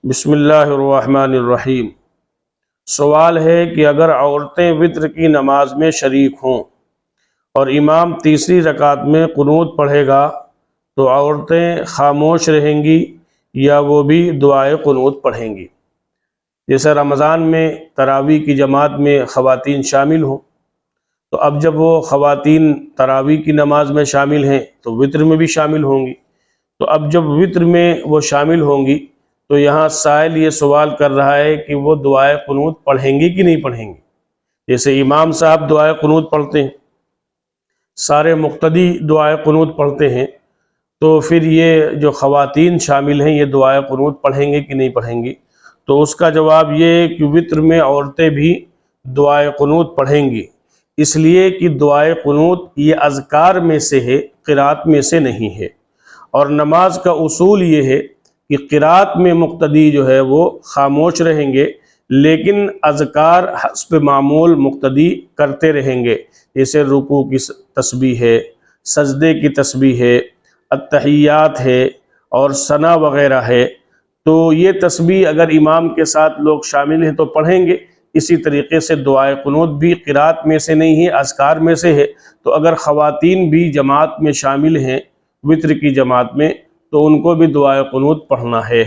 بسم اللہ الرحمن الرحیم۔ سوال ہے کہ اگر عورتیں وتر کی نماز میں شریک ہوں اور امام تیسری رکعت میں قنوت پڑھے گا تو عورتیں خاموش رہیں گی یا وہ بھی دعائے قنوت پڑھیں گی؟ جیسے رمضان میں تراویح کی جماعت میں خواتین شامل ہوں، تو اب جب وہ خواتین تراویح کی نماز میں شامل ہیں تو وتر میں بھی شامل ہوں گی، تو اب جب وتر میں وہ شامل ہوں گی تو یہاں سائل یہ سوال کر رہا ہے کہ وہ دعائے قنوت پڑھیں گی کہ نہیں پڑھیں گی۔ جیسے امام صاحب دعائے قنوت پڑھتے ہیں، سارے مقتدی دعائے قنوت پڑھتے ہیں، تو پھر یہ جو خواتین شامل ہیں یہ دعائے قنوت پڑھیں گے کہ نہیں پڑھیں گی؟ تو اس کا جواب یہ ہے کہ وتر میں عورتیں بھی دعائے قنوت پڑھیں گی، اس لیے کہ دعائے قنوت یہ اذکار میں سے ہے، قرات میں سے نہیں ہے، اور نماز کا اصول یہ ہے کہ قرات میں مقتدی جو ہے وہ خاموش رہیں گے، لیکن اذکار حسب معمول مقتدی کرتے رہیں گے، جیسے رکوع کی تسبیح ہے، سجدے کی تسبیح ہے، التحیات ہے اور ثنا وغیرہ ہے، تو یہ تسبیح اگر امام کے ساتھ لوگ شامل ہیں تو پڑھیں گے۔ اسی طریقے سے دعائے قنوت بھی قرات میں سے نہیں ہے، اذکار میں سے ہے، تو اگر خواتین بھی جماعت میں شامل ہیں وتر کی جماعت میں تو ان کو بھی دعائے قنوت پڑھنا ہے۔